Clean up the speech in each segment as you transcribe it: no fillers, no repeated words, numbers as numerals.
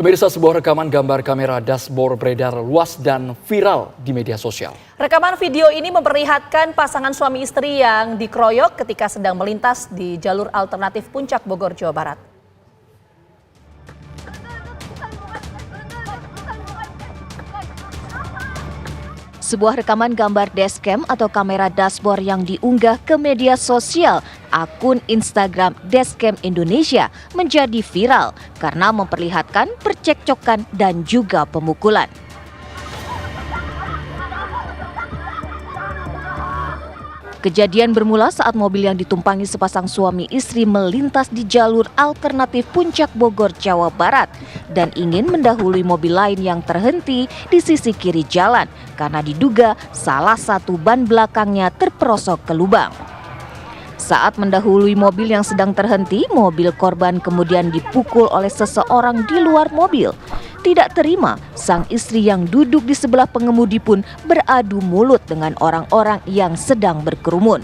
Pemirsa, sebuah rekaman gambar kamera dashboard beredar luas dan viral di media sosial. Rekaman video ini memperlihatkan pasangan suami istri yang dikeroyok ketika sedang melintas di jalur alternatif Puncak Bogor, Jawa Barat. Sebuah rekaman gambar dashcam atau kamera dashboard yang diunggah ke media sosial akun Instagram Dashcam Indonesia menjadi viral karena memperlihatkan percekcokan dan juga pemukulan. Kejadian bermula saat mobil yang ditumpangi sepasang suami istri melintas di jalur alternatif Puncak Bogor, Jawa Barat dan ingin mendahului mobil lain yang terhenti di sisi kiri jalan karena diduga salah satu ban belakangnya terperosok ke lubang. Saat mendahului mobil yang sedang terhenti, mobil korban kemudian dipukul oleh seseorang di luar mobil. Tidak terima, sang istri yang duduk di sebelah pengemudi pun beradu mulut dengan orang-orang yang sedang berkerumun.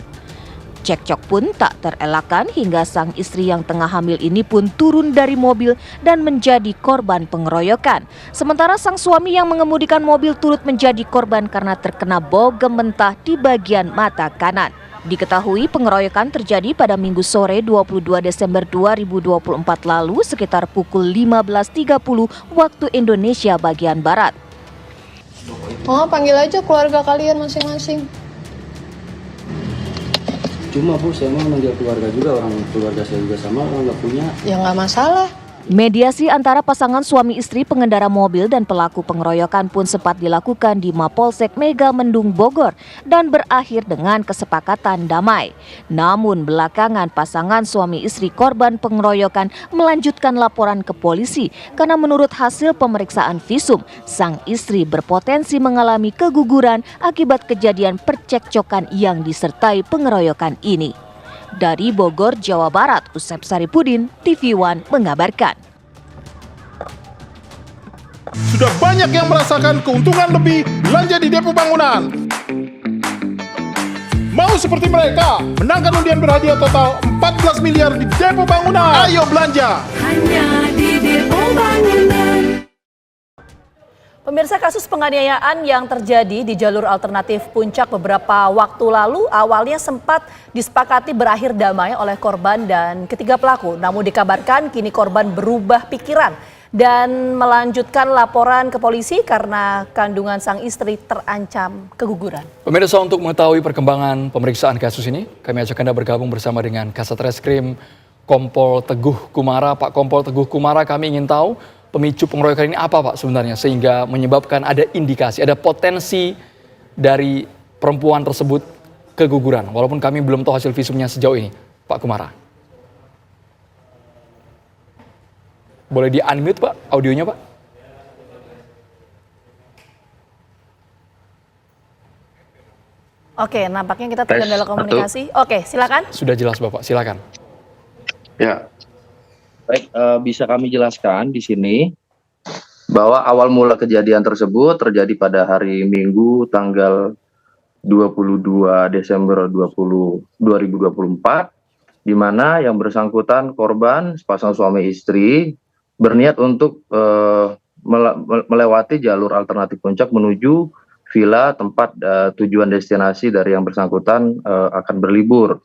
Cekcok pun tak terelakkan hingga sang istri yang tengah hamil ini pun turun dari mobil dan menjadi korban pengeroyokan. Sementara sang suami yang mengemudikan mobil turut menjadi korban karena terkena bogem mentah di bagian mata kanan. Diketahui pengeroyokan terjadi pada Minggu sore 22 Desember 2024 lalu sekitar pukul 15.30 waktu Indonesia bagian Barat. Oh, panggil aja keluarga kalian masing-masing. Cuma Bu, saya mau manggil keluarga juga, orang keluarga saya juga sama, orang nggak punya. Ya nggak masalah. Mediasi antara pasangan suami istri pengendara mobil dan pelaku pengeroyokan pun sempat dilakukan di Mapolsek Megamendung Bogor dan berakhir dengan kesepakatan damai. Namun belakangan pasangan suami istri korban pengeroyokan melanjutkan laporan ke polisi karena menurut hasil pemeriksaan visum, sang istri berpotensi mengalami keguguran akibat kejadian percekcokan yang disertai pengeroyokan ini. Dari Bogor, Jawa Barat, Usep Saripudin, TV One mengabarkan. Sudah banyak yang merasakan keuntungan lebih belanja di Depo Bangunan. Mau seperti mereka, menangkan undian berhadiah total 14 miliar di Depo Bangunan. Ayo belanja! Hanya di Depo Bangunan. Pemirsa, kasus penganiayaan yang terjadi di jalur alternatif Puncak beberapa waktu lalu awalnya sempat disepakati berakhir damai oleh korban dan ketiga pelaku. Namun dikabarkan kini korban berubah pikiran dan melanjutkan laporan ke polisi karena kandungan sang istri terancam keguguran. Pemirsa, untuk mengetahui perkembangan pemeriksaan kasus ini, kami ajak Anda bergabung bersama dengan Kasat Reskrim Kompol Teguh Kumara. Pak Kompol Teguh Kumara, kami ingin tahu pemicu pengeroyokan ini apa Pak sebenarnya sehingga menyebabkan ada indikasi, ada potensi dari perempuan tersebut keguguran. Walaupun kami belum tahu hasil visumnya sejauh ini, Pak Kumara. Boleh di-unmute Pak audionya Pak? Oke, nampaknya kita terkendala komunikasi. Oke, silakan. Sudah jelas Bapak, silakan. Ya, baik, bisa kami jelaskan di sini bahwa awal mula kejadian tersebut terjadi pada hari Minggu tanggal 22 Desember 2024, di mana yang bersangkutan korban sepasang suami istri berniat untuk melewati jalur alternatif Puncak menuju villa tempat tujuan destinasi dari yang bersangkutan akan berlibur.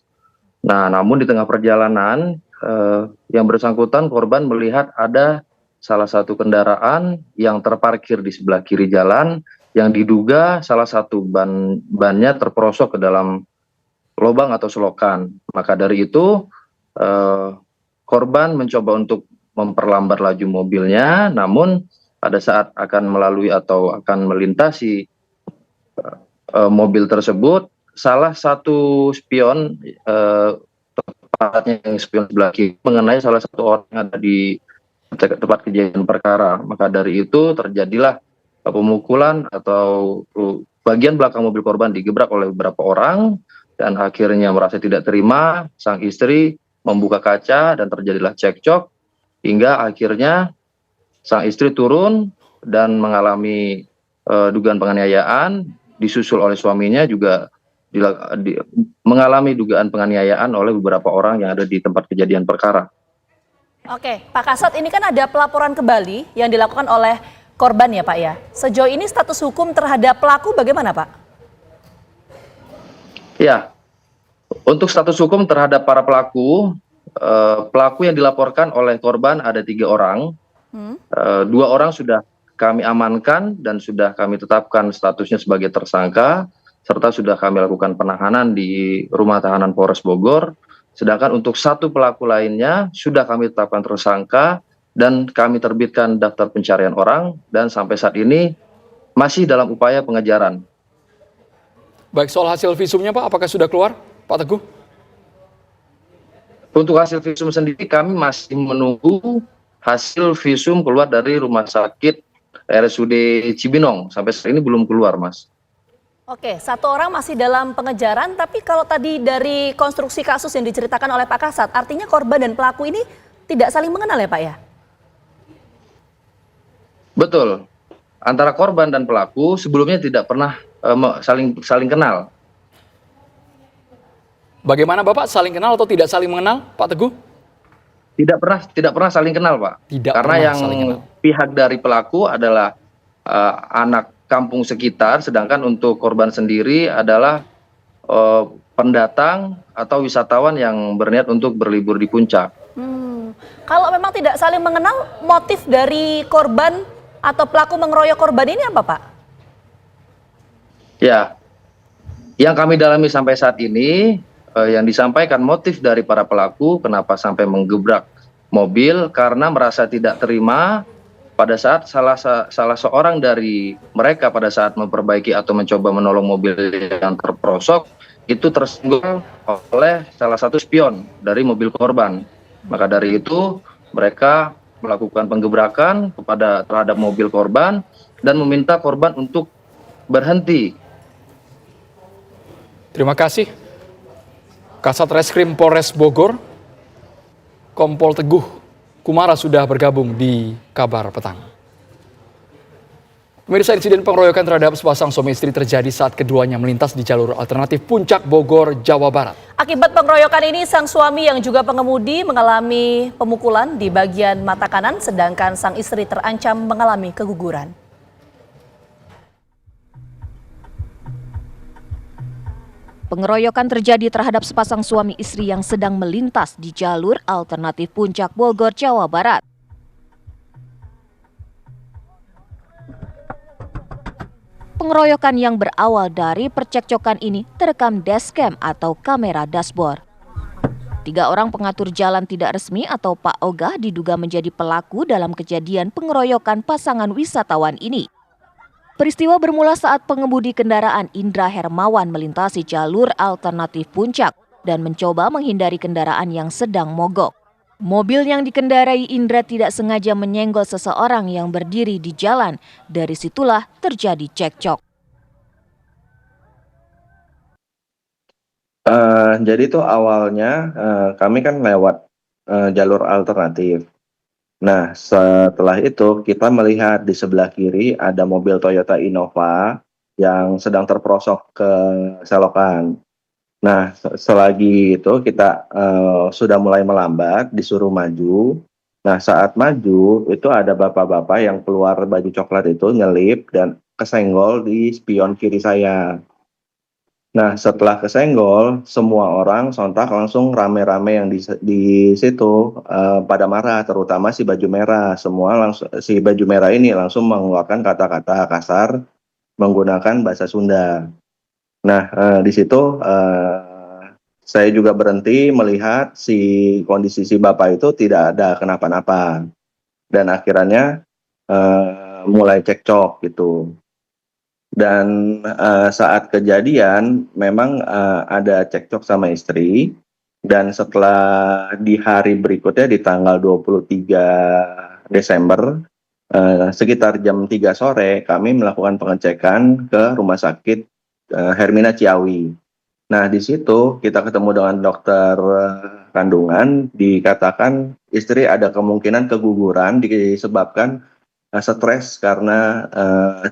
Nah, namun di tengah perjalanan yang bersangkutan korban melihat ada salah satu kendaraan yang terparkir di sebelah kiri jalan yang diduga salah satu bannya terperosok ke dalam lubang atau selokan. Maka dari itu korban mencoba untuk memperlambat laju mobilnya, namun pada saat akan melalui atau akan melintasi mobil tersebut, salah satu spion tepatnya yang spion sebelah kiri mengenai salah satu orang yang ada di tempat kejadian perkara. Maka dari itu terjadilah pemukulan atau bagian belakang mobil korban digebrak oleh beberapa orang dan akhirnya merasa tidak terima, sang istri membuka kaca dan terjadilah cekcok hingga akhirnya sang istri turun dan mengalami dugaan penganiayaan, disusul oleh suaminya juga mengalami dugaan penganiayaan oleh beberapa orang yang ada di tempat kejadian perkara. Oke, Pak Kasat, ini kan ada pelaporan kembali yang dilakukan oleh korban ya Pak ya. Sejauh ini status hukum terhadap pelaku bagaimana Pak? Ya, untuk status hukum terhadap para pelaku, pelaku yang dilaporkan oleh korban ada 3 orang. 2 orang sudah kami amankan dan sudah kami tetapkan statusnya sebagai tersangka, serta sudah kami lakukan penahanan di Rumah Tahanan Polres Bogor. Sedangkan untuk 1 pelaku lainnya sudah kami tetapkan tersangka dan kami terbitkan daftar pencarian orang dan sampai saat ini masih dalam upaya pengejaran. Baik, soal hasil visumnya Pak, apakah sudah keluar Pak Teguh? Untuk hasil visum sendiri kami masih menunggu hasil visum keluar dari Rumah Sakit RSUD Cibinong. Sampai saat ini belum keluar, Mas. Oke, 1 orang masih dalam pengejaran, tapi kalau tadi dari konstruksi kasus yang diceritakan oleh Pak Kasat, artinya korban dan pelaku ini tidak saling mengenal ya Pak ya? Betul. Antara korban dan pelaku sebelumnya tidak pernah saling kenal. Bagaimana Bapak, saling kenal atau tidak saling mengenal Pak Teguh? Tidak pernah saling kenal, Pak. Karena yang pihak dari pelaku adalah anak kampung sekitar, sedangkan untuk korban sendiri adalah pendatang atau wisatawan yang berniat untuk berlibur di puncak. Kalau memang tidak saling mengenal, motif dari korban atau pelaku mengeroyok korban ini apa Pak? Ya, yang kami dalami sampai saat ini, yang disampaikan motif dari para pelaku kenapa sampai menggebrak mobil karena merasa tidak terima pada saat salah seorang dari mereka pada saat memperbaiki atau mencoba menolong mobil yang terperosok itu tersinggung oleh salah satu spion dari mobil korban. Maka dari itu mereka melakukan penggebrakan terhadap mobil korban dan meminta korban untuk berhenti. Terima kasih. Kasat Reskrim Polres Bogor, Kompol Teguh Kumara sudah bergabung di Kabar Petang. Pemirsa, insiden pengeroyokan terhadap sepasang suami istri terjadi saat keduanya melintas di jalur alternatif Puncak Bogor, Jawa Barat. Akibat pengeroyokan ini, sang suami yang juga pengemudi mengalami pemukulan di bagian mata kanan, sedangkan sang istri terancam mengalami keguguran. Pengeroyokan terjadi terhadap sepasang suami istri yang sedang melintas di jalur alternatif Puncak Bogor, Jawa Barat. Pengeroyokan yang berawal dari percekcokan ini terekam dashcam atau kamera dashboard. 3 orang pengatur jalan tidak resmi atau Pak Ogah diduga menjadi pelaku dalam kejadian pengeroyokan pasangan wisatawan ini. Peristiwa bermula saat pengemudi kendaraan Indra Hermawan melintasi jalur alternatif Puncak dan mencoba menghindari kendaraan yang sedang mogok. Mobil yang dikendarai Indra tidak sengaja menyenggol seseorang yang berdiri di jalan. Dari situlah terjadi cekcok. Jadi itu awalnya kami kan lewat jalur alternatif. Nah, setelah itu kita melihat di sebelah kiri ada mobil Toyota Innova yang sedang terperosok ke selokan. Nah, selagi itu kita sudah mulai melambat, disuruh maju. Nah, saat maju itu ada bapak-bapak yang keluar baju coklat itu nyelip dan kesenggol di spion kiri saya. Nah, setelah kesenggol, semua orang sontak langsung rame-rame yang di situ pada marah, terutama si baju merah. Si baju merah ini langsung mengeluarkan kata-kata kasar menggunakan bahasa Sunda. Nah, di situ saya juga berhenti melihat kondisi si bapak itu tidak ada kenapa-napa. Dan akhirnya mulai cekcok gitu. Dan saat kejadian memang ada cekcok sama istri, dan setelah di hari berikutnya di tanggal 23 Desember sekitar jam 3 sore kami melakukan pengecekan ke Rumah Sakit Hermina Ciawi. Nah, di situ kita ketemu dengan dokter kandungan, dikatakan istri ada kemungkinan keguguran disebabkan stres karena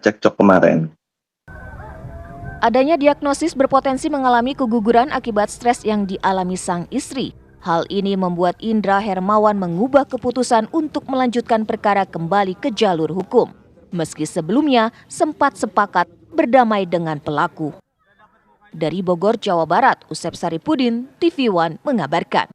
cekcok kemarin. Adanya diagnosis berpotensi mengalami keguguran akibat stres yang dialami sang istri. Hal ini membuat Indra Hermawan mengubah keputusan untuk melanjutkan perkara kembali ke jalur hukum. Meski sebelumnya sempat sepakat berdamai dengan pelaku. Dari Bogor, Jawa Barat, Usep Saripudin, TV One mengabarkan.